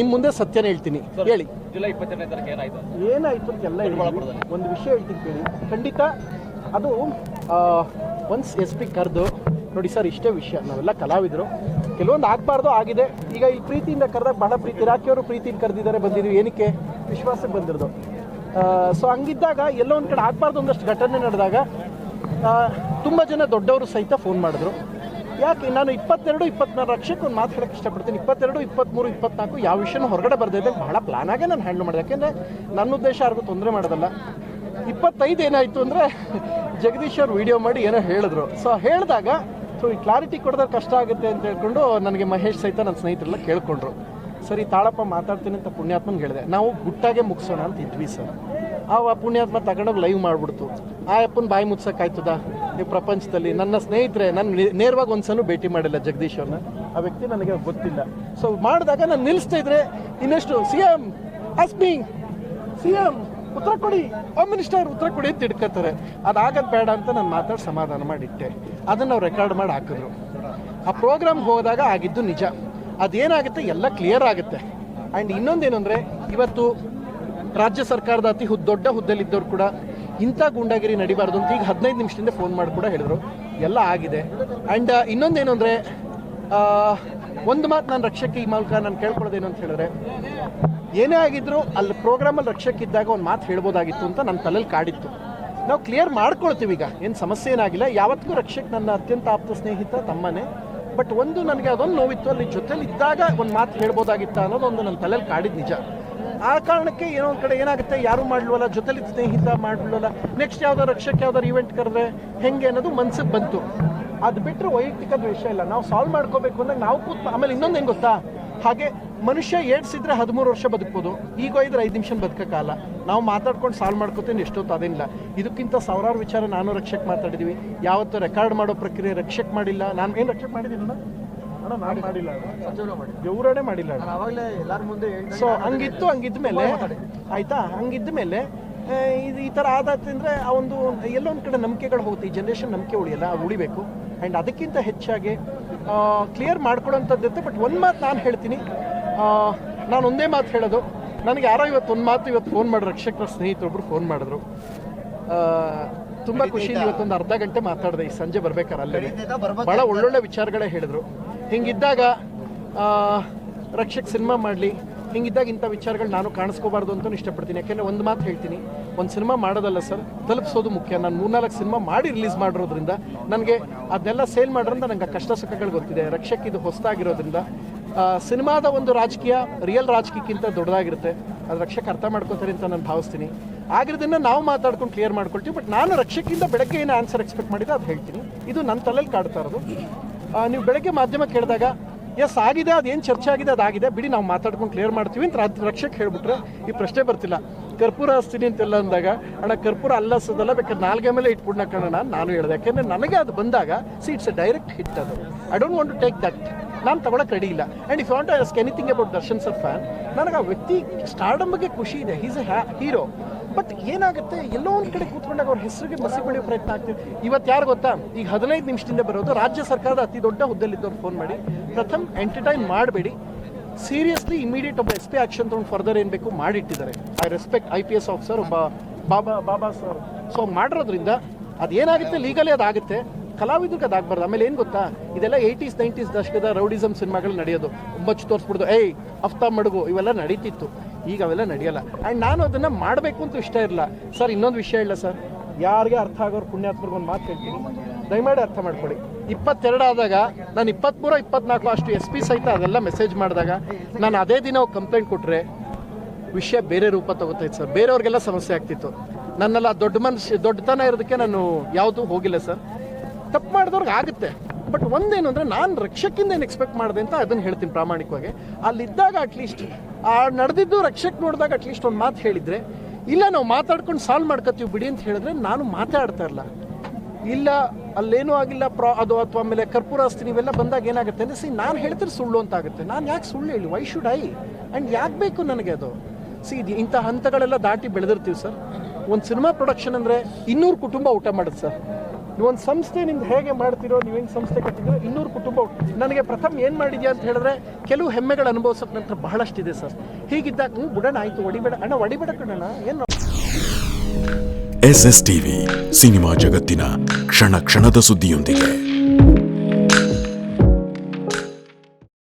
ನಿಮ್ಮ ಮುಂದೆ ಸತ್ಯನ ಹೇಳ್ತೀನಿ. ಹೇಳಿ, ಜುಲೈ 22ನೇ ತಾರೀಕು ಏನಾಯ್ತು ಅಂತ ಎಲ್ಲ ಒಂದು ವಿಷಯ ಹೇಳ್ತೀನಿ ಕೇಳಿ. ಖಂಡಿತ ಅದು ಒನ್ಸ್ SP ಕರೆದು ನೋಡಿ ಸರ್, ಇಷ್ಟೇ ವಿಷಯ, ನಾವೆಲ್ಲ ಕಲಾವಿದರು, ಕೆಲವೊಂದು ಆಗಬಾರ್ದು ಆಗಿದೆ. ಈಗ ಈ ಪ್ರೀತಿಯಿಂದ ಕರೆದಾಗ ಬಹಳ ಪ್ರೀತಿ, ರಾಕಿಯವರು ಪ್ರೀತಿಯಿಂದ ಕರೆದಿದ್ದಾರೆ, ಬಂದಿದ್ದೀವಿ, ಏನಕ್ಕೆ ವಿಶ್ವಾಸಕ್ಕೆ ಬಂದಿರೋದು. ಸೊ ಹಂಗಿದ್ದಾಗ ಎಲ್ಲೋ ಒಂದು ಕಡೆ ಆಗಬಾರ್ದು ಒಂದಷ್ಟು ಘಟನೆ ನಡೆದಾಗ ತುಂಬ ಜನ ದೊಡ್ಡವರು ಸಹಿತ ಫೋನ್ ಮಾಡಿದ್ರು. ಯಾಕೆ ನಾನು 22, 24 ರಕ್ಷಕ್ಕೆ ಒಂದು ಮಾತು ಹೇಳೋಕ್ಕೆ ಇಷ್ಟಪಡ್ತೀನಿ. 22, 23, 24 ಯಾವ ವಿಷಯನೂ ಹೊರಗಡೆ ಬರ್ದಿದ್ದಾಗ ಬಹಳ ಪ್ಲಾನಾಗೆ ನಾನು ಹ್ಯಾಂಡಲ್ ಮಾಡಿದೆ. ಯಾಕೆಂದರೆ ನನ್ನ ಉದ್ದೇಶ ಯಾರಿಗೂ ತೊಂದರೆ ಮಾಡೋದಲ್ಲ. 25 ಏನಾಯಿತು ಅಂದರೆ ಜಗದೀಶ್ ಅವ್ರು ವಿಡಿಯೋ ಮಾಡಿ ಏನೋ ಹೇಳಿದ್ರು. ಸೊ ಹೇಳಿದಾಗ ಈ ಕ್ಲಾರಿಟಿ ಕೊಡೋದ್ರೆ ಕಷ್ಟ ಆಗುತ್ತೆ ಅಂತ ಹೇಳ್ಕೊಂಡು ನನಗೆ ಮಹೇಶ್ ಸಹಿತ ನನ್ನ ಸ್ನೇಹಿತರೆಲ್ಲ ಕೇಳ್ಕೊಂಡ್ರು. ಸರಿ ತಾಳಪ್ಪ ಮಾತಾಡ್ತೀನಿ ಅಂತ ಪುಣ್ಯಾತ್ಮನ್ಗೆ ಹೇಳಿದೆ. ನಾವು ಗುಟ್ಟಾಗೆ ಮುಗಿಸೋಣ ಅಂತ ಇದ್ವಿ ಸರ್. ಆ ಪುಣ್ಯಾತ್ಮ ತಗೊಂಡೋಗಿ ಲೈವ್ ಮಾಡಿಬಿಡ್ತು. ಆ ಅಪ್ಪನ ಬಾಯಿ ಮುಚ್ಚೋಕ್ಕಾಯ್ತದ ಈ ಪ್ರಪಂಚದಲ್ಲಿ? ನನ್ನ ಸ್ನೇಹಿತರೆ, ನಾನು ನೇರವಾಗಿ ಒಂದ್ಸಲ ಭೇಟಿ ಮಾಡಿಲ್ಲ ಜಗದೀಶ್ ಅವ್ರನ್ನ, ಆ ವ್ಯಕ್ತಿ ನನಗೆ ಗೊತ್ತಿಲ್ಲ. ಸೊ ಮಾಡಿದಾಗ ನಾನು ನಿಲ್ಲಿಸ್ತಾ ಇದ್ರೆ ಇನ್ನಷ್ಟು CM ಅಸ್ಮಿಂಗ್ CM ಉತ್ತರ ಕೊಡಿ, ಹೋಮ್ ಮಿನಿಸ್ಟರ್ ಉತ್ತರ ಕೊಡಿ ಅಂತ ತಿಡ್ಕೋತಾರೆ. ಅದಾಗದು ಬೇಡ ಅಂತ ನಾನು ಮಾತಾಡಿ ಸಮಾಧಾನ ಮಾಡಿಟ್ಟೆ. ಅದನ್ನು ನಾವು ರೆಕಾರ್ಡ್ ಮಾಡಿ ಹಾಕಿದ್ರು. ಆ ಪ್ರೋಗ್ರಾಮ್ಗೆ ಹೋದಾಗ ಆಗಿದ್ದು ನಿಜ. ಅದೇನಾಗುತ್ತೆ ಎಲ್ಲ ಕ್ಲಿಯರ್ ಆಗುತ್ತೆ. ಆ್ಯಂಡ್ ಇನ್ನೊಂದೇನು ಅಂದರೆ, ಇವತ್ತು ರಾಜ್ಯ ಸರ್ಕಾರದ ಅತಿ ದೊಡ್ಡ ಹುದ್ದೆಲಿದ್ದವ್ರು ಕೂಡ ಇಂಥ ಗುಂಡಾಗಿರಿ ನಡಿಬಾರ್ದು ಅಂತ ಈಗ 15 ನಿಮಿಷದಿಂದ ಫೋನ್ ಮಾಡಿ ಕೂಡ ಹೇಳಿದ್ರು. ಎಲ್ಲ ಆಗಿದೆ. ಆ್ಯಂಡ್ ಇನ್ನೊಂದೇನು ಅಂದರೆ, ಒಂದು ಮಾತು ನಾನು ರಕ್ಷಕ್ಕೆ ಈ ಮೂಲಕ ನಾನು ಕೇಳ್ಕೊಳ್ಳೋದೇನು ಅಂತ ಹೇಳಿದ್ರೆ, ಏನೇ ಆಗಿದ್ರು ಅಲ್ಲಿ ಪ್ರೋಗ್ರಾಮಲ್ಲಿ ರಕ್ಷಕ್ಕಿದ್ದಾಗ ಒಂದು ಮಾತು ಹೇಳ್ಬೋದಾಗಿತ್ತು ಅಂತ ನನ್ನ ತಲೆಯಲ್ಲಿ ಕಾಡಿತ್ತು. ನಾವು ಕ್ಲಿಯರ್ ಮಾಡ್ಕೊಳ್ತೀವಿ. ಈಗ ಏನು ಸಮಸ್ಯೆ ಏನಾಗಿಲ್ಲ. ಯಾವತ್ತಿಗೂ ರಕ್ಷಕ್ ನನ್ನ ಅತ್ಯಂತ ಆಪ್ತ ಸ್ನೇಹಿತ, ತಮ್ಮನೇ. ಬಟ್ ಒಂದು ನನಗೆ ಅದೊಂದು ನೋವಿತ್ತು, ಅಲ್ಲಿ ಜೊತೆಲಿ ಇದ್ದಾಗ ಒಂದು ಮಾತು ಹೇಳ್ಬೋದಾಗಿತ್ತ ಅನ್ನೋದೊಂದು ನನ್ನ ತಲೆಯಲ್ಲಿ ಕಾಡಿದ್ದು ನಿಜ. ಆ ಕಾರಣಕ್ಕೆ ಏನೋ ಒಂದು ಕಡೆ ಏನಾಗುತ್ತೆ, ಯಾರು ಮಾಡಲ್ವಲ್ಲ, ಜೊತೆಲಿ ಸ್ನೇಹಿತ ಮಾಡಲ್ವಲ್ಲ, ನೆಕ್ಸ್ಟ್ ಯಾವ್ದಾರು ರಕ್ಷಕ್ಕೆ ಯಾವ್ದಾರು ಇವೆಂಟ್ ಕರೆದ್ರೆ ಹೆಂಗೆ ಅನ್ನೋದು ಮನ್ಸಿಗೆ ಬಂತು. ಅದು ಬಿಟ್ಟರೆ ವೈಯಕ್ತಿಕ ದ್ವೇಷ ಇಲ್ಲ. ನಾವು ಸಾಲ್ವ್ ಮಾಡ್ಕೋಬೇಕು ಅಂದಾಗ ನಾವು ಆಮೇಲೆ ಇನ್ನೊಂದು ಹೆಂಗೆ ಗೊತ್ತಾ, ಹಾಗೆ ಮನುಷ್ಯ ಏಡ್ಸಿದ್ರೆ 13 ವರ್ಷ ಬದುಕ್ಬೋದು, ಈಗ ಇದ್ರೆ 5 ನಿಮಿಷ ಬದುಕೋಕ್ಕಾಗಲ್ಲ. ನಾವು ಮಾತಾಡ್ಕೊಂಡು ಸಾಲ್ವ್ ಮಾಡ್ಕೋತೀನಿ ಎಷ್ಟೊತ್ತು ಅದೇನಿಲ್ಲ. ಇದಕ್ಕಿಂತ ಸಾವಿರಾರು ವಿಚಾರ ನಾನು ರಕ್ಷಕ್ ಮಾತಾಡಿದ್ವಿ. ಯಾವತ್ತೂ ರೆಕಾರ್ಡ್ ಮಾಡೋ ಪ್ರಕ್ರಿಯೆ ರಕ್ಷಕ್ ಮಾಡಿಲ್ಲ. ನಾನು ಏನು ರಕ್ಷಕ್ ಮಾಡಿದ್ದೀನಿ ಮಾಡಿಲ್ಲ, ಇವರೇ ಮಾಡಿಲ್ಲ. ಸೊ ಹಂಗಿದ್ದ ಮೇಲೆ ಆಯ್ತಾ, ಹಂಗಿದ್ದ ಮೇಲೆ ಇದು ಈ ಥರ ಆದಾತಂದರೆ ಆ ಒಂದು ಎಲ್ಲೊಂದು ಕಡೆ ನಂಬಿಕೆಗಳು ಹೋಗುತ್ತೆ. ಈ ಜನ್ರೇಷನ್ ನಂಬಿಕೆ ಉಳಿಯಲ್ಲ, ಉಳಿಬೇಕು. ಆ್ಯಂಡ್ ಅದಕ್ಕಿಂತ ಹೆಚ್ಚಾಗಿ ಕ್ಲಿಯರ್ ಮಾಡ್ಕೊಳ್ಳೋಂಥದ್ದಿರುತ್ತೆ. ಬಟ್ ಒಂದು ಮಾತು ನಾನು ಹೇಳ್ತೀನಿ, ನಾನು ಒಂದೇ ಮಾತು ಹೇಳೋದು, ನನಗೆ ಯಾರೋ ಇವತ್ತು ಫೋನ್ ಮಾಡಿದ್ರು, ರಕ್ಷಕರ ಸ್ನೇಹಿತರೊಬ್ಬರು ಫೋನ್ ಮಾಡಿದ್ರು. ತುಂಬ ಖುಷಿ. ಇವತ್ತೊಂದು ಅರ್ಧ ಗಂಟೆ ಮಾತಾಡಿದೆ ಈ ಸಂಜೆ ಬರ್ಬೇಕಾರೆ. ಅಲ್ಲೇ ಭಾಳ ಒಳ್ಳೊಳ್ಳೆ ವಿಚಾರಗಳೇ ಹೇಳಿದ್ರು. ಹಿಂಗಿದ್ದಾಗ ರಕ್ಷಕ್ ಸಿನಿಮಾ ಮಾಡಲಿ, ಹಿಂಗಿದ್ದಾಗ ಇಂಥ ವಿಚಾರಗಳು ನಾನು ಕಾಣಿಸ್ಕೋಬಾರ್ದು ಅಂತ ಇಷ್ಟಪಡ್ತೀನಿ. ಯಾಕೆಂದರೆ ಒಂದು ಮಾತು ಹೇಳ್ತೀನಿ, ಒಂದು ಸಿನಿಮಾ ಮಾಡೋದಲ್ಲ ಸರ್, ತಲುಪಿಸೋದು ಮುಖ್ಯ. ನಾನು 3-4 ಸಿನಿಮಾ ಮಾಡಿ ರಿಲೀಸ್ ಮಾಡಿರೋದ್ರಿಂದ ನನಗೆ ಅದನ್ನೆಲ್ಲ ಸೇಲ್ ಮಾಡೋದ್ರಿಂದ ನನಗೆ ಕಷ್ಟ ಸುಖಗಳು ಗೊತ್ತಿದೆ. ರಕ್ಷಕ್ ಇದು ಹೊಸದಾಗಿರೋದ್ರಿಂದ ಸಿನಿಮಾದ ಒಂದು ರಾಜಕೀಯ ರಿಯಲ್ ರಾಜಕೀಯಕ್ಕಿಂತ ದೊಡ್ಡದಾಗಿರುತ್ತೆ. ಅದು ರಕ್ಷಕ್ ಅರ್ಥ ಮಾಡ್ಕೋತಾರೆ ಅಂತ ನಾನು ಭಾವಿಸ್ತೀನಿ. ಆಗಿರೋದನ್ನ ನಾವು ಮಾತಾಡ್ಕೊಂಡು ಕ್ಲಿಯರ್ ಮಾಡ್ಕೊಳ್ತೀವಿ. ಬಟ್ ನಾನು ರಕ್ಷಕ್ಕಿಂತ ಬೆಳಗ್ಗೆ ಏನು ಆನ್ಸರ್ ಎಕ್ಸ್ಪೆಕ್ಟ್ ಮಾಡಿದ್ದೆ ಅದು ಹೇಳ್ತೀನಿ. ಇದು ನನ್ನ ತಲೆಯಲ್ಲಿ ಕಾಡ್ತಾ ಇರೋದು. ನೀವು ಬೆಳಗ್ಗೆ ಮಾಧ್ಯಮ ಕೇಳಿದಾಗ ಎಸ್ ಆಗಿದೆ, ಅದೇನು ಚರ್ಚೆ ಆಗಿದೆ ಅದಾಗಿದೆ ಬಿಡಿ, ನಾವು ಮಾತಾಡ್ಕೊಂಡು ಕ್ಲಿಯರ್ ಮಾಡ್ತೀವಿ ಅಂತ ರಕ್ಷಕ್ ಹೇಳ್ಬಿಟ್ರೆ ಈ ಪ್ರಶ್ನೆ ಬರ್ತಿಲ್ಲ. ಕರ್ಪೂರ ಹಚ್ತೀನಿ ಅಂತೆಲ್ಲ ಅಂದಾಗ, ಅಣ್ಣ ಕರ್ಪೂರ ಅಲ್ಲಸೋದಲ್ಲ, ಬೇಕಾದ್ರೆ ನಾಲ್ಗೆ ಮೇಲೆ ಇಟ್ಬಿಡ್ನ ಕಣ ನಾನು ಹೇಳಿದೆ. ಯಾಕೆಂದರೆ ನನಗೆ ಅದು ಬಂದಾಗ ಇಟ್ಸ್ ಎ ಡೈರೆಕ್ಟ್ ಹಿಟ್. ಅದು I don't want to take that. ನಾನು ತಗೊಳಕ್ಕೆ ರೆಡಿ ಇಲ್ಲ. And if you want to ask anything about Darshan sir fan, ನನಗೆ ಆ ವ್ಯಕ್ತಿ ಸ್ಟಾರ್ಡಮ್ ಬಗ್ಗೆ ಖುಷಿ ಇದೆ. Is A hero. ಬಟ್ ಏನಾಗುತ್ತೆ, ಎಲ್ಲೋ ಒಂದು ಕಡೆ ಕೂತ್ಕೊಂಡಾಗ ಅವ್ರ ಹೆಸರಿಗೆ ಮಸಿ ಬೆಳೆಯೋ ಪ್ರಯತ್ನ ಆಗ್ತಿದೆ. ಇವತ್ತು ಯಾರು ಗೊತ್ತಾ, ಈಗ 15 ನಿಮಿಷದಿಂದ ಬರೋದು ರಾಜ್ಯ ಸರ್ಕಾರದ ಅತಿ ದೊಡ್ಡ ಹುದ್ದೆಲಿದ್ದವ್ರು ಫೋನ್ ಮಾಡಿ, ಪ್ರಥಮ್ ಎಂಟರ್ಟೈನ್ ಮಾಡಬೇಡಿ, ಸೀರಿಯಸ್ಲಿ ಇಮಿಡಿಯೇಟ್ ಒಬ್ಬ SP ಆಕ್ಷನ್ ತೊಗೊಂಡು ಫರ್ದರ್ ಏನು ಬೇಕು ಮಾಡಿಟ್ಟಿದ್ದಾರೆ. ಐ ರೆಸ್ಪೆಕ್ಟ್ IPS ಆಫೀಸರ್ ಒಬ್ಬ ಬಾಬಾ ಸರ್. ಸೊ ಮಾಡಿರೋದ್ರಿಂದ ಅದೇನಾಗುತ್ತೆ ಲೀಗಲಿ ಅದಾಗುತ್ತೆ, ಕಲಾವಿದ್ರಿಗೆ ಅದಾಗಬಾರ್ದು. ಆಮೇಲೆ ಏನು ಗೊತ್ತಾ, ಇದೆಲ್ಲ 80s 90s ದಶಕದ ರೌಡಿಸಮ್ ಸಿನಿಮಾಗಳು ನಡೆಯೋದು. ಬಚ್ಚು ತೋರಿಸ್ಬಿಡ್ದು, ಅಫ್ತಾಬ್ ಮಡುಗು ಇವೆಲ್ಲ ನಡೀತಿತ್ತು. ಈಗ ಅವೆಲ್ಲ ನಡೆಯಲ್ಲ. ಆ್ಯಂಡ್ ನಾನು ಅದನ್ನು ಮಾಡಬೇಕು ಅಂತ ಇಷ್ಟ ಇರಲ್ಲ ಸರ್. ಇನ್ನೊಂದು ವಿಷಯ ಇಲ್ಲ ಸರ್, ಯಾರಿಗೆ ಅರ್ಥ ಆಗೋರು ಪುಣ್ಯಾತ್ಮರಿಗೆ ಒಂದು ಮಾತು ಹೇಳ್ತೀನಿ, ದಯಮಾಡಿ ಅರ್ಥ ಮಾಡ್ಕೊಳ್ಳಿ. 22 ಆದಾಗ ನಾನು 23, 24 ಅಷ್ಟು SP ಸಹಿತ ಅದೆಲ್ಲ ಮೆಸೇಜ್ ಮಾಡಿದಾಗ ನಾನು ಅದೇ ದಿನ ಕಂಪ್ಲೇಂಟ್ ಕೊಟ್ಟರೆ ವಿಷಯ ಬೇರೆ ರೂಪ ತಗೋತೈತೆ ಸರ್. ಬೇರೆಯವ್ರಿಗೆಲ್ಲ ಸಮಸ್ಯೆ ಆಗ್ತಿತ್ತು. ನನ್ನೆಲ್ಲ ದೊಡ್ಡತನ ಇರೋದಕ್ಕೆ ನಾನು ಯಾವುದೂ ಹೋಗಿಲ್ಲ ಸರ್. ತಪ್ಪು ಮಾಡಿದವ್ರಿಗೆ ಆಗುತ್ತೆ. ಬಟ್ ಒಂದೇನು ಅಂದರೆ, ನಾನು ರಕ್ಷಕ್ಕಿಂದ ಏನು ಎಕ್ಸ್ಪೆಕ್ಟ್ ಮಾಡಿದೆ ಅಂತ ಅದನ್ನು ಹೇಳ್ತೀನಿ ಪ್ರಾಮಾಣಿಕವಾಗಿ. ಅಲ್ಲಿದ್ದಾಗ ಅಟ್ಲೀಸ್ಟ್ ನಡೆದಿದ್ದು ರಕ್ಷಕ್ ನೋಡಿದಾಗ ಅಟ್ಲೀಸ್ಟ್ ಒಂದು ಮಾತು ಹೇಳಿದರೆ, ಇಲ್ಲ ನಾವು ಮಾತಾಡ್ಕೊಂಡು ಸಾಲ್ವ್ ಮಾಡ್ಕೊತೀವಿ ಬಿಡಿ ಅಂತ ಹೇಳಿದ್ರೆ ನಾನು ಮಾತಾಡ್ತಾ ಇರಲ್ಲ. ಇಲ್ಲ ಅಲ್ಲೇನೂ ಆಗಿಲ್ಲ ಅದು ಅಥವಾ ಆಮೇಲೆ ಕರ್ಪೂರ ಹಸ್ತಿ ನೀವೆಲ್ಲ ಬಂದಾಗ ಏನಾಗುತ್ತೆ ಅಂದರೆ, ನಾನು ಹೇಳ್ತಿದ್ರೆ ಸುಳ್ಳು ಅಂತ ಆಗುತ್ತೆ. ನಾನು ಯಾಕೆ ಸುಳ್ಳು ಹೇಳಿ, ವೈ ಶುಡ್ ಐ? ಆ್ಯಂಡ್ ಯಾಕೆ ಬೇಕು ನನಗೆ ಅದು? ಇಂಥ ಹಂತಗಳೆಲ್ಲ ದಾಟಿ ಬೆಳೆದಿರ್ತೀವಿ ಸರ್. ಒಂದು ಸಿನಿಮಾ ಪ್ರೊಡಕ್ಷನ್ ಅಂದರೆ 200 ಕುಟುಂಬ ಊಟ ಮಾಡುತ್ತೆ ಸರ್. ನೀವೊಂದು ಸಂಸ್ಥೆ ನಿಮ್ದು ಹೇಗೆ ಮಾಡ್ತಿರೋ, ನೀವೇನು ಸಂಸ್ಥೆ ಕಟ್ಟಿದ್ರೆ 200 ಕುಟುಂಬ. ನನಗೆ ಪ್ರಥಮ್ ಏನು ಮಾಡಿದ್ಯಾ ಅಂತ ಹೇಳಿದ್ರೆ ಕೆಲವು ಹೆಮ್ಮೆಗಳು ಅನುಭವಿಸೋಕೆ ನಂತರ ಬಹಳಷ್ಟಿದೆ ಸರ್. ಹೀಗಿದ್ದಾಗ ಬಿಡೋಣ, ಆಯಿತು, ಹೊಡಿಬೇಡ ಅಣ್ಣ, ಹೊಡಿಬೇಡ ಕಣಣ್ಣ, ಏನು. SS TV ಸಿನಿಮಾ ಜಗತ್ತಿನ ಕ್ಷಣ ಕ್ಷಣದ ಸುದ್ದಿಯೊಂದಿಗೆ.